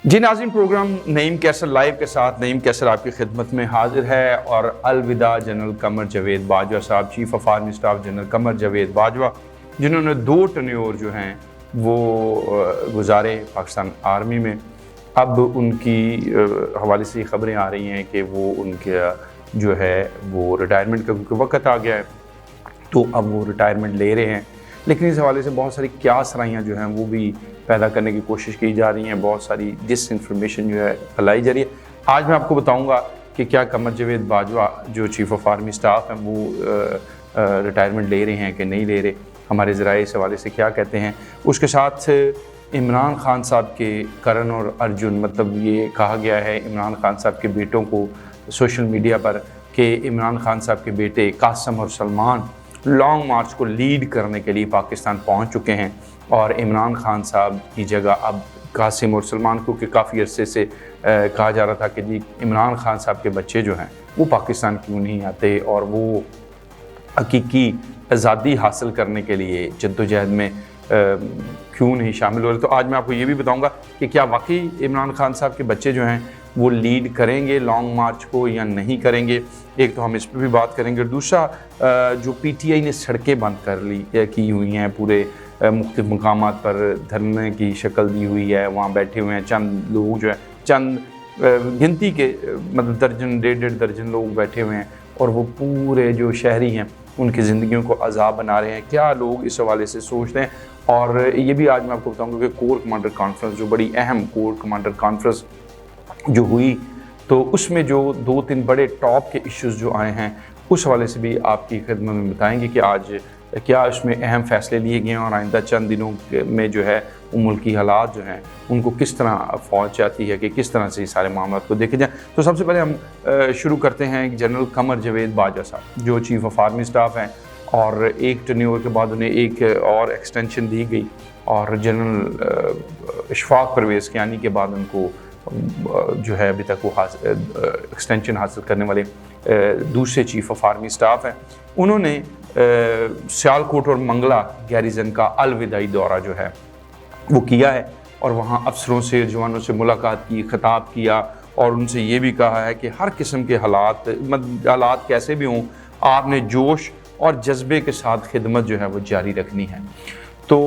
جی ناظرین، پروگرام نعیم کیسر لائیو کے ساتھ نعیم کیسر آپ کی خدمت میں حاضر ہے، اور الوداع جنرل قمر جاوید باجوہ صاحب، chief of army staff general Qamar Javed Bajwa, جنہوں نے 2 ٹنیور جو ہیں وہ گزارے پاکستان آرمی میں۔ اب ان کی حوالے سے خبریں آ رہی ہیں کہ وہ ان کا جو ہے وہ ریٹائرمنٹ کا وقت آ گیا ہے، تو اب وہ ریٹائرمنٹ لے رہے ہیں۔ لیکن اس حوالے سے بہت ساری قیاسرائیاں جو ہیں وہ بھی پیدا کرنے کی کوشش کی جا رہی ہیں، بہت ساری ڈس انفارمیشن جو ہے پھیلائی جا رہی ہے۔ آج میں آپ کو بتاؤں گا کہ کیا قمر جاوید باجوہ جو چیف آف آرمی سٹاف ہیں وہ ریٹائرمنٹ لے رہے ہیں کہ نہیں لے رہے، ہمارے ذرائع اس حوالے سے کیا کہتے ہیں۔ اس کے ساتھ عمران خان صاحب کے کرن اور ارجن، مطلب یہ کہا گیا ہے عمران خان صاحب کے بیٹوں کو سوشل میڈیا پر کہ عمران خان صاحب کے بیٹے قاسم اور سلمان لانگ مارچ کو لیڈ کرنے کے لیے پاکستان پہنچ چکے ہیں، اور عمران خان صاحب کی جگہ اب قاسم اور سلمان کو کہ کافی عرصے سے کہا جا رہا تھا کہ جی عمران خان صاحب کے بچے جو ہیں وہ پاکستان کیوں نہیں آتے اور وہ حقیقی آزادی حاصل کرنے کے لیے جدوجہد میں کیوں نہیں شامل ہو رہے۔ تو آج میں آپ کو یہ بھی بتاؤں گا کہ کیا واقعی عمران خان صاحب کے بچے جو ہیں وہ لیڈ کریں گے لانگ مارچ کو یا نہیں کریں گے۔ ایک تو ہم اس پہ بھی بات کریں گے، اور دوسرا جو پی ٹی آئی نے سڑکیں بند کی ہوئی ہیں، پورے مختلف مقامات پر دھرنے کی شکل دی ہوئی ہے، وہاں بیٹھے ہوئے ہیں چند لوگ جو ہیں، چند گنتی کے مطلب درجن 1.5 درجن لوگ بیٹھے ہوئے ہیں، اور وہ پورے جو شہری ہیں ان کی زندگیوں کو عذاب بنا رہے ہیں۔ کیا لوگ اس حوالے سے سوچتے ہیں، اور یہ بھی آج میں آپ کو بتاؤں گا کہ کور کمانڈر کانفرنس، جو بڑی اہم کور کمانڈر کانفرنس جو ہوئی، تو اس میں جو 2-3 بڑے ٹاپ کے ایشوز جو آئے ہیں اس حوالے سے بھی آپ کی خدمت میں بتائیں گے کہ آج کیا اس میں اہم فیصلے لیے گئے ہیں، اور آئندہ چند دنوں میں جو ہے وہ ملکی حالات جو ہیں ان کو کس طرح فوج چاہتی ہے کہ کس طرح سے یہ سارے معاملات کو دیکھے جائیں۔ تو سب سے پہلے ہم شروع کرتے ہیں جنرل قمر جاوید باجوہ صاحب جو چیف آف آرمی سٹاف ہیں، اور ایک ٹینیور کے بعد انہیں ایک اور ایکسٹینشن دی گئی، اور جنرل اشفاق پرویز کیانی کے بعد ان کو جو ہے ابھی تک وہ ایکسٹینشن حاصل کرنے والے دوسرے چیف آف آرمی سٹاف ہیں۔ انہوں نے سیالکوٹ اور منگلہ گیریزن کا الوداعی دورہ جو ہے وہ کیا ہے، اور وہاں افسروں سے جوانوں سے ملاقات کی، خطاب کیا، اور ان سے یہ بھی کہا ہے کہ ہر قسم کے حالات کیسے بھی ہوں، آپ نے جوش اور جذبے کے ساتھ خدمت جو ہے وہ جاری رکھنی ہے۔ تو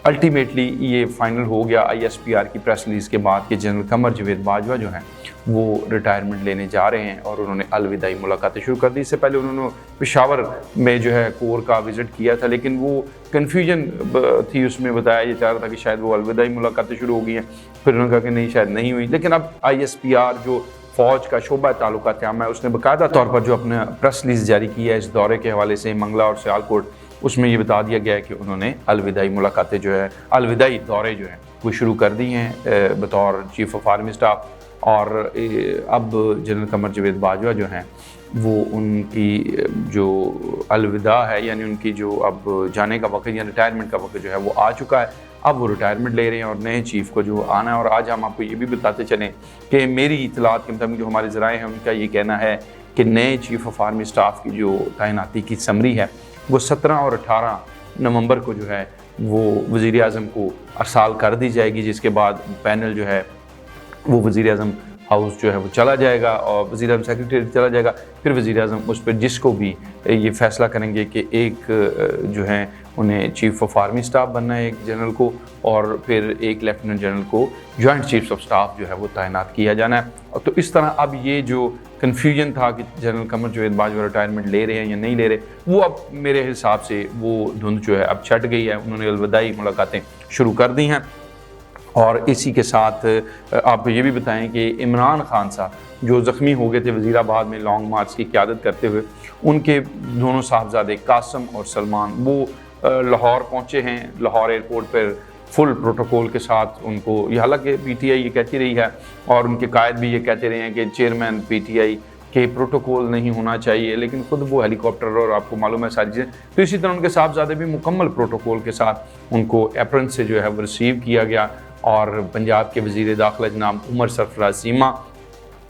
الٹیمیٹلی یہ فائنل ہو گیا آئی ایس پی آر کی پریس ریلیز کے بعد کہ جنرل قمر جاوید باجوہ جو ہیں وہ ریٹائرمنٹ لینے جا رہے ہیں، اور انہوں نے الوداعی ملاقاتیں شروع کر دی۔ اس سے پہلے انہوں نے پشاور میں جو ہے کور کا وزٹ کیا تھا، لیکن وہ کنفیوژن تھی، اس میں بتایا یہ چاہ رہا تھا کہ شاید وہ الوداعی ملاقاتیں شروع ہو گئی ہیں، پھر انہوں نے کہا کہ نہیں شاید نہیں ہوئی۔ لیکن اب آئی ایس پی آر جو فوج کا شعبہ تعلقات عامہ ہے اس نے باقاعدہ طور پر جو اپنا پریس ریلیز جاری کی ہے اس دورے کے حوالے سے منگلہ اور سیالکوٹ، اس میں یہ بتا دیا گیا ہے کہ انہوں نے الوداعی ملاقاتیں جو ہے الوداعی دورے جو ہیں وہ شروع کر دی ہیں بطور چیف آف آرمی سٹاف، اور اب جنرل قمر جاوید باجوہ جو ہیں وہ ان کی جو الوداع ہے، یعنی ان کی جو اب جانے کا وقت یا ریٹائرمنٹ کا وقت جو ہے وہ آ چکا ہے۔ اب وہ ریٹائرمنٹ لے رہے ہیں اور نئے چیف کو جو آنا ہے۔ اور آج ہم آپ کو یہ بھی بتاتے چلیں کہ میری اطلاعات کے مطابق جو ہمارے ذرائع ہیں ان کا یہ کہنا ہے کہ نئے چیف آف آرمی سٹاف کی جو تعیناتی کی سمری ہے وہ 17 اور 18 نومبر کو جو ہے وہ وزیر اعظم کو ارسال کر دی جائے گی، جس کے بعد پینل جو ہے وہ وزیر اعظم ہاؤس جو ہے وہ چلا جائے گا، اور وزیر اعظم سیکریٹری چلا جائے گا، پھر وزیر اعظم اس پہ جس کو بھی یہ فیصلہ کریں گے کہ ایک جو ہے انہیں چیف آف آرمی سٹاف بننا ہے ایک جنرل کو، اور پھر ایک لیفٹیننٹ جنرل کو جوائنٹ چیف آف سٹاف جو ہے وہ تعینات کیا جانا ہے۔ تو اس طرح اب یہ جو کنفیوژن تھا کہ جنرل قمر جاوید باجوہ ریٹائرمنٹ لے رہے ہیں یا نہیں لے رہے، وہ اب میرے حساب سے وہ دھند جو ہے اب چھٹ گئی ہے۔ انہوں نے الوداعی ملاقاتیں شروع کر دی ہیں، اور اسی کے ساتھ آپ کو یہ بھی بتائیں کہ عمران خان صاحب جو زخمی ہو گئے تھے وزیر آباد میں لانگ مارچ کی قیادت کرتے ہوئے، ان کے دونوں صاحبزادے قاسم اور سلمان وہ لاہور پہنچے ہیں۔ لاہور ایئرپورٹ پر فل پروٹوکول کے ساتھ ان کو، یہ حالانکہ پی ٹی آئی یہ کہتی رہی ہے اور ان کے قائد بھی یہ کہتے رہے ہیں کہ چیئرمین پی ٹی آئی کہ پروٹوکول نہیں ہونا چاہیے، لیکن خود وہ ہیلی کاپٹر اور آپ کو معلوم ہے ساری چیزیں، تو اسی طرح ان کے صاحبزادے بھی مکمل پروٹوکول کے ساتھ ان کو ایپرن سے جو ہے وہ ریسیو کیا گیا، اور پنجاب کے وزیر داخلہ جناب عمر سرفراز چیمہ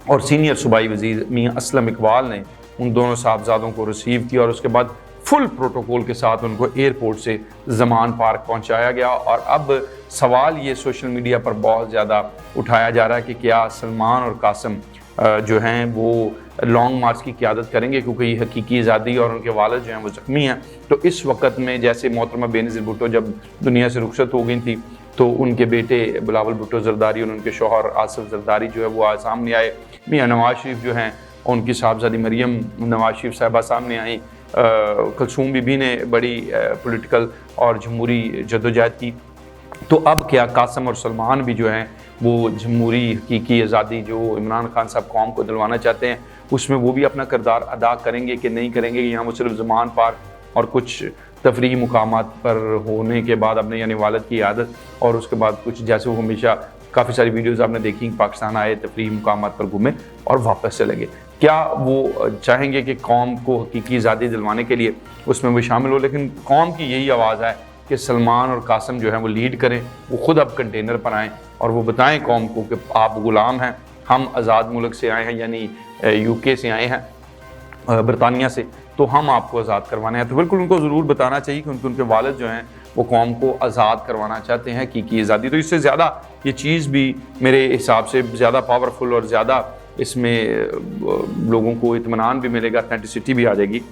اور سینئر صوبائی وزیر میاں اسلم اقبال نے ان دونوں صاحبزادوں کو ریسیو کیا، اور اس کے بعد फुल प्रोटोकॉल के साथ उनको एयरपोर्ट से ज़मान पार्क पहुंचाया गया। और अब सवाल ये सोशल मीडिया पर बहुत ज़्यादा उठाया जा रहा है कि क्या सलमान और कासिम जो हैं वो लॉन्ग मार्च की क़यादत करेंगे, क्योंकि ये हकीकी आज़ादी और उनके वालिद जो हैं वो ज़ख्मी हैं। तो इस वक्त में जैसे मोहतरमा बेनज़ीर भुट्टो जब दुनिया से रुखसत हो गई थी तो उनके बेटे बिलावल भुट्टो ज़रदारी और उनके शौहर आसिफ ज़रदारी जो है वो आज सामने आए। मियाँ नवाज शरीफ जो हैं उनकी साहबजादी मरियम नवाज शरीफ साहिबा सामने आई। कुलसूम बीबी ने बड़ी पॉलिटिकल और जमहूरी जद्दोजहद की। तो अब क्या कासिम और सलमान भी जो हैं वो जमहूरी हकीकी आज़ादी जो इमरान खान साहब कौम को दिलवाना चाहते हैं उसमें वो भी अपना किरदार अदा करेंगे कि नहीं करेंगे, यहाँ वो सिर्फ ज़मान पार्क और कुछ तफरीही मुकामात पर होने के बाद अपने यानी वालिद की आदत और उसके बाद कुछ जैसे वो हमेशा काफ़ी सारी वीडियोस आपने देखी पाकिस्तान आए तफरीही मुकामात पर घूमे और वापस चले गए। क्या वो चाहेंगे कि कौम को हकीकी आज़ादी दिलवाने के लिए उसमें वो शामिल हो? लेकिन कौम की यही आवाज़ है कि सलमान और कासिम जो है वो लीड करें, वो ख़ुद अब कंटेनर पर आएँ और वो बताएं कौम को कि आप ग़ुलाम हैं, हम आज़ाद मुल्क से आए हैं यानी UK से आए हैं, बरतानिया से, तो हम आपको आज़ाद करवाने हैं। तो बिल्कुल उनको ज़रूर बताना चाहिए कि उनके वालिद जो हैं वो कौम को आज़ाद करवाना चाहते हैं की आज़ादी। तो इससे ज़्यादा ये चीज़ भी मेरे हिसाब से ज़्यादा पावरफुल और ज़्यादा इसमें लोगों को इत्मीनान भी मिलेगा, ऑथेंटिसिटी भी आ जाएगी।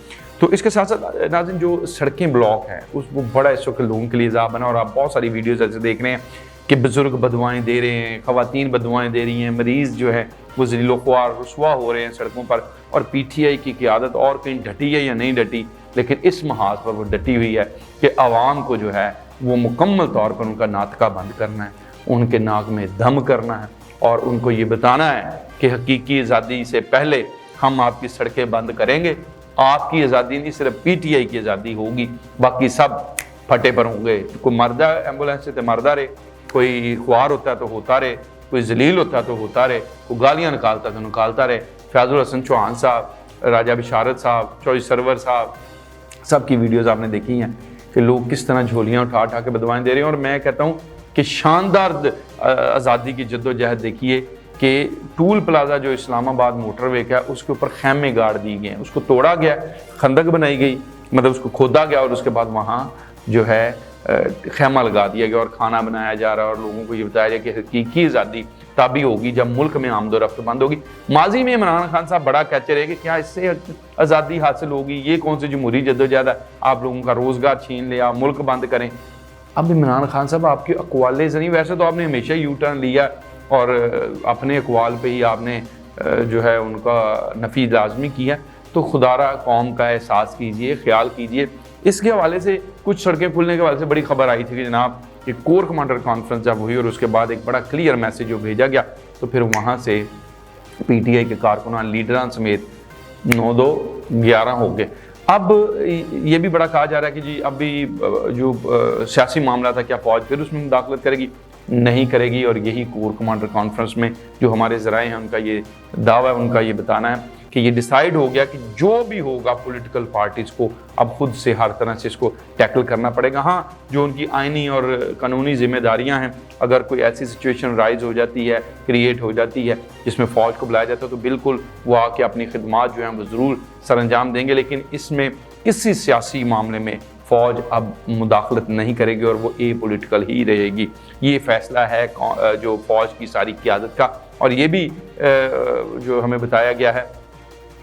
तो इसके साथ साथ नाज़रीन जो सड़कें ब्लॉक हैं उस वो बड़ा इस वक्त लोगों के लिए इज़ाफ़ा बना और आप बहुत सारी वीडियोज़ ऐसे देख रहे हैं कि बुज़ुर्ग बदुआएँ दे रहे हैं, ख़वातीन बदुआएँ दे रही हैं, मरीज़ जो है वो ज़लील ख्वार रुसवा हो रहे हैं सड़कों पर। और PTI की क़यादत और कहीं डटी है या नहीं डटी, लेकिन इस महाज पर वो डटी हुई है कि आवाम को जो है वो मुकम्मल तौर पर उनका नाटका बंद करना है, उनके नाक में दम करना है और उनको ये बताना है कि हकीकी आज़ादी से पहले हम आपकी सड़कें बंद करेंगे। आपकी आज़ादी नहीं, सिर्फ PTI की आज़ादी होगी, बाकी सब फटे पर होंगे। कोई मर्दा एम्बुलेंस से तो मरदा रहे, कोई ख्वार होता है तो होता रहे, कोई जलील होता है तो होता रहे, कोई गालियाँ निकालता है तो निकालता रहे। फैज़ुल हसन चौहान साहब, राजा बिशारत साहब, चौधरी सरवर साहब, सब की वीडियोज़ आपने देखी हैं कि लोग किस तरह झोलियाँ उठा उठा के बदवाएँ दे रहे हैं। और मैं कहता हूँ कि शानदार आज़ादी की जद्दोजहद देखिए कि टूल प्लाजा जो इस्लामाबाद मोटरवे का है उसके ऊपर खैमे गाड़ दिए गए हैं, उसको तोड़ा गया, खंदक बनाई गई, मतलब उसको खोदा गया और उसके बाद वहाँ जो है खैमा लगा दिया गया और खाना बनाया जा रहा है। और लोगों को ये बताया जाए कि हकीकी आज़ादी तभी होगी जब मुल्क में आमदोरफ्त बंद होगी। माजी में इमरान खान साहब बड़ा कहते रहे कि क्या इससे आज़ादी हासिल होगी, ये कौन सी जमहूरी जद्दोजहद है, आप लोगों का रोज़गार छीन लिया, मुल्क बंद करें। अब इमरान खान साहब आपके अक़वाल ज़नी, वैसे तो आपने हमेशा यू टर्न लिया और अपने अक़वाल पे ही आपने जो है उनका नफ़ी लाज़मी किया, तो खुदारा कौम का एहसास कीजिए, ख्याल कीजिए। इसके हवाले से कुछ सड़कें खुलने के हवाले से बड़ी खबर आई थी कि जनाब कि कोर कमांडर कॉन्फ्रेंस जब हुई और उसके बाद एक बड़ा क्लियर मैसेज जो भेजा गया, तो फिर वहाँ से PTI के कारकुनान लीडरान समेत 9-2-11 हो गए। अब ये भी बड़ा कहा जा रहा है कि जी अब भी जो सियासी मामला था क्या फ़ौज फिर उसमें मुदाखलत करेगी? नहीं करेगी। और यही कोर कमांडर कॉन्फ्रेंस में जो हमारे ज़राए हैं उनका ये दावा है, उनका ये बताना है कि ये डिसाइड हो गया कि जो भी होगा पॉलिटिकल पार्टीज़ को अब खुद से हर तरह से इसको टैकल करना पड़ेगा। हाँ, जो उनकी आइनी और कानूनी जिम्मेदारियां हैं, अगर कोई ऐसी सिचुएशन राइज हो जाती है, क्रिएट हो जाती है जिसमें फ़ौज को बुलाया जाता है, तो बिल्कुल वो आके अपनी खिदमात जो हैं वो ज़रूर सरअंजाम देंगे। लेकिन इसमें किसी सियासी मामले में फ़ौज अब मुदाखलत नहीं करेगी और वो पॉलिटिकल ही रहेगी। ये फ़ैसला है जो फ़ौज की सारी क़यादत का। और ये भी जो हमें बताया गया है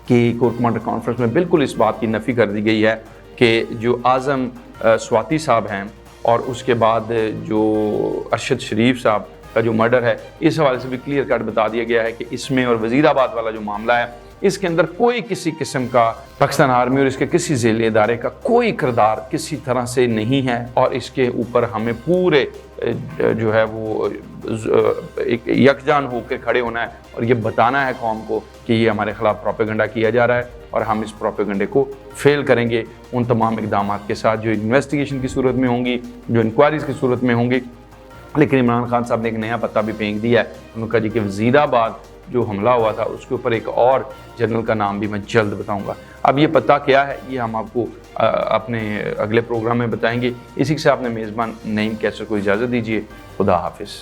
कि कोर कमांडर कॉन्फ्रेंस में बिल्कुल इस बात की नफ़ी कर दी गई है कि जो आज़म स्वाति साहब हैं और उसके बाद जो अरशद शरीफ साहब का जो मर्डर है, इस हवाले से भी क्लियर कट बता दिया गया है कि इसमें और वज़ीराबाद वाला जो मामला है इसके अंदर कोई किसी किस्म का पाकिस्तान आर्मी और इसके किसी ज़ेल इदारे का कोई किरदार किसी तरह से नहीं है। और इसके ऊपर हमें पूरे जो है वो एक यकजान होकर खड़े होना है और ये बताना है कौम को कि ये हमारे ख़िलाफ़ प्रोपेगेंडा किया जा रहा है और हम इस प्रोपेगेंडे को फेल करेंगे उन तमाम इक़दामात के साथ जो इन्वेस्टिगेशन की सूरत में होंगी, जो इंक्वायरीज़ की सूरत में होंगी। लेकिन इमरान खान साहब ने एक नया पता भी फेंक दिया है। उन्होंने कहा जी कि वज़ीराबाद जो हमला हुआ था उसके ऊपर एक और जनरल का नाम भी मैं जल्द बताऊंगा। अब ये पता क्या है ये हम आपको अपने अगले प्रोग्राम में बताएंगे। इसी के साथ अपने मेज़बान नईम कैसर को इजाज़त दीजिए। खुदा हाफिज़।